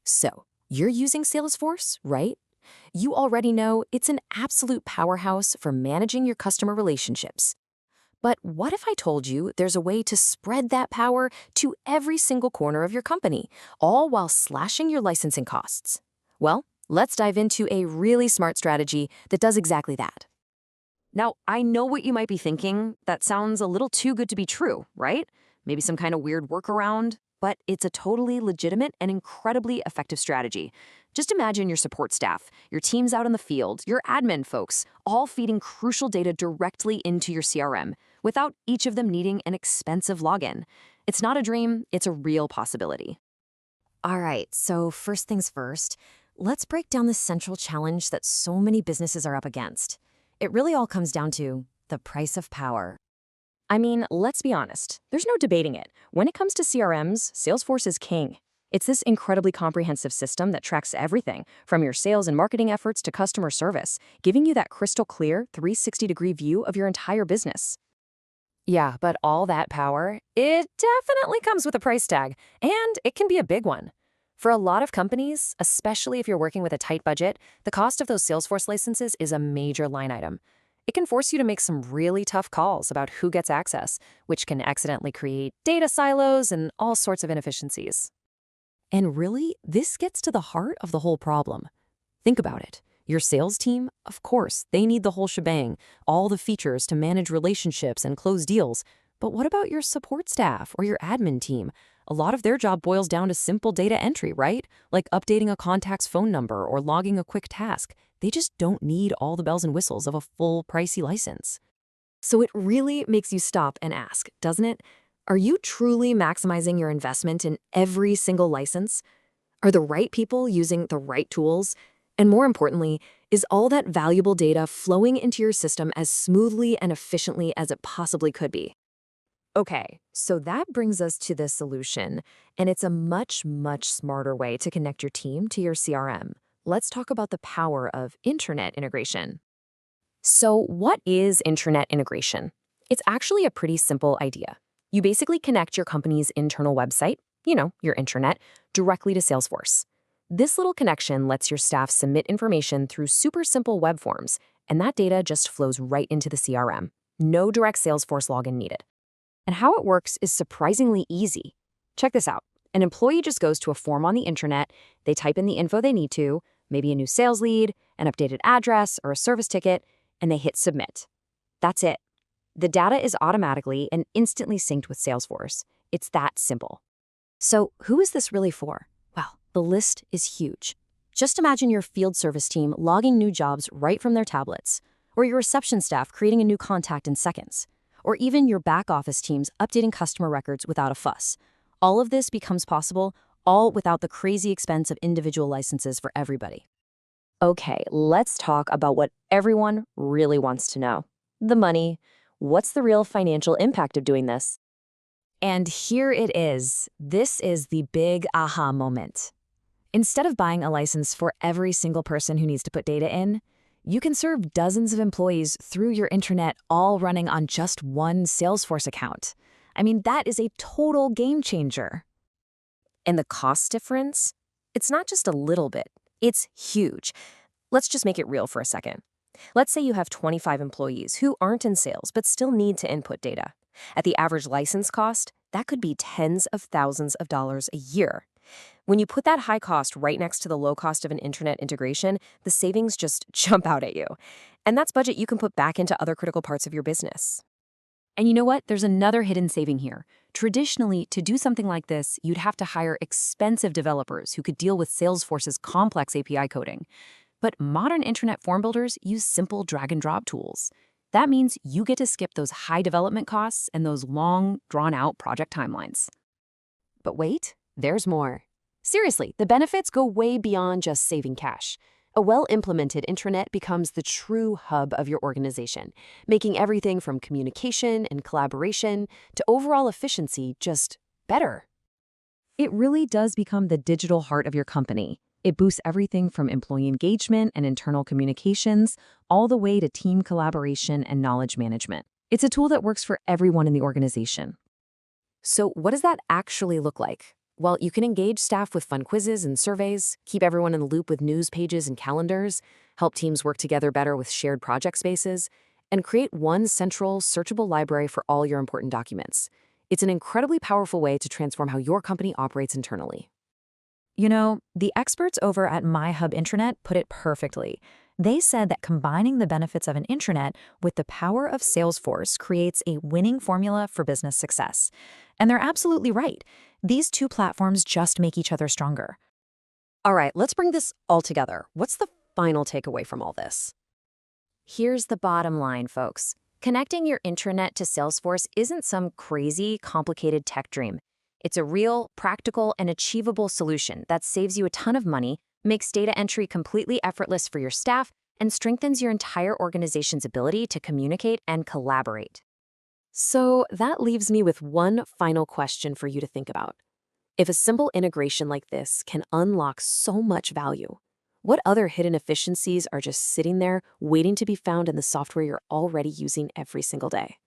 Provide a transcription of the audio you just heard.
So, you're using Salesforce, right? You already know it's an absolute powerhouse for managing your customer relationships. But what if I told you there's a way to spread that power to every single corner of your company, all while slashing your licensing costs? Well, let's dive into a really smart strategy that does exactly that. Now, I know what you might be thinking. That sounds a little too good to be true, right? Maybe some kind of weird workaround, but it's a totally legitimate and incredibly effective strategy. Just imagine your support staff, your teams out in the field, your admin folks, all feeding crucial data directly into your CRM without each of them needing an expensive login. It's not a dream, it's a real possibility. All right, so first things first, let's break down the central challenge that so many businesses are up against. It really all comes down to the price of power. I mean, let's be honest, there's no debating it. When it comes to CRMs, Salesforce is king. It's this incredibly comprehensive system that tracks everything, from your sales and marketing efforts to customer service, giving you that crystal clear 360-degree view of your entire business. Yeah, but all that power, it definitely comes with a price tag, and it can be a big one. For a lot of companies, especially if you're working with a tight budget, the cost of those Salesforce licenses is a major line item. It can force you to make some really tough calls about who gets access, which can accidentally create data silos and all sorts of inefficiencies. And really, this gets to the heart of the whole problem. Think about it. Your sales team, of course, they need the whole shebang, all the features to manage relationships and close deals. But what about your support staff or your admin team? A lot of their job boils down to simple data entry, right? Like updating a contact's phone number or logging a quick task. They just don't need all the bells and whistles of a full, pricey license. So it really makes you stop and ask, doesn't it? Are you truly maximizing your investment in every single license? Are the right people using the right tools? And more importantly, is all that valuable data flowing into your system as smoothly and efficiently as it possibly could be? Okay, so that brings us to the solution, and it's a much, much smarter way to connect your team to your CRM. Let's talk about the power of intranet integration. So what is intranet integration? It's actually a pretty simple idea. You basically connect your company's internal website, your intranet, directly to Salesforce. This little connection lets your staff submit information through super simple web forms, and that data just flows right into the CRM. No direct Salesforce login needed. And how it works is surprisingly easy. Check this out. An employee just goes to a form on the intranet, they type in the info they need to, maybe a new sales lead, an updated address, or a service ticket, and they hit submit. That's it. The data is automatically and instantly synced with Salesforce. It's that simple. So who is this really for? Well, the list is huge. Just imagine your field service team logging new jobs right from their tablets, or your reception staff creating a new contact in seconds, or even your back office teams updating customer records without a fuss. All of this becomes possible, all without the crazy expense of individual licenses for everybody. Okay, let's talk about what everyone really wants to know. The money. What's the real financial impact of doing this? And here it is. This is the big aha moment. Instead of buying a license for every single person who needs to put data in, you can serve dozens of employees through your intranet, all running on just one Salesforce account. I mean, that is a total game changer. And the cost difference? It's not just a little bit, it's huge. Let's just make it real for a second. Let's say you have 25 employees who aren't in sales but still need to input data. At the average license cost, that could be tens of thousands of dollars a year. When you put that high cost right next to the low cost of an intranet integration, the savings just jump out at you. And that's budget you can put back into other critical parts of your business. And you know what? There's another hidden saving here. Traditionally, to do something like this, you'd have to hire expensive developers who could deal with Salesforce's complex API coding. But modern intranet form builders use simple drag-and-drop tools. That means you get to skip those high development costs and those long, drawn-out project timelines. But wait, there's more. Seriously, the benefits go way beyond just saving cash. A well-implemented intranet becomes the true hub of your organization, making everything from communication and collaboration to overall efficiency just better. It really does become the digital heart of your company. It boosts everything from employee engagement and internal communications, all the way to team collaboration and knowledge management. It's a tool that works for everyone in the organization. So what does that actually look like? Well, you can engage staff with fun quizzes and surveys, keep everyone in the loop with news pages and calendars, help teams work together better with shared project spaces, and create one central, searchable library for all your important documents. It's an incredibly powerful way to transform how your company operates internally. You know, the experts over at MyHub Intranet put it perfectly. They said that combining the benefits of an intranet with the power of Salesforce creates a winning formula for business success. And they're absolutely right. These two platforms just make each other stronger. All right, let's bring this all together. What's the final takeaway from all this? Here's the bottom line, folks. Connecting your intranet to Salesforce isn't some crazy, complicated tech dream. It's a real, practical, and achievable solution that saves you a ton of money, makes data entry completely effortless for your staff, and strengthens your entire organization's ability to communicate and collaborate. So that leaves me with one final question for you to think about. If a simple integration like this can unlock so much value, what other hidden efficiencies are just sitting there waiting to be found in the software you're already using every single day?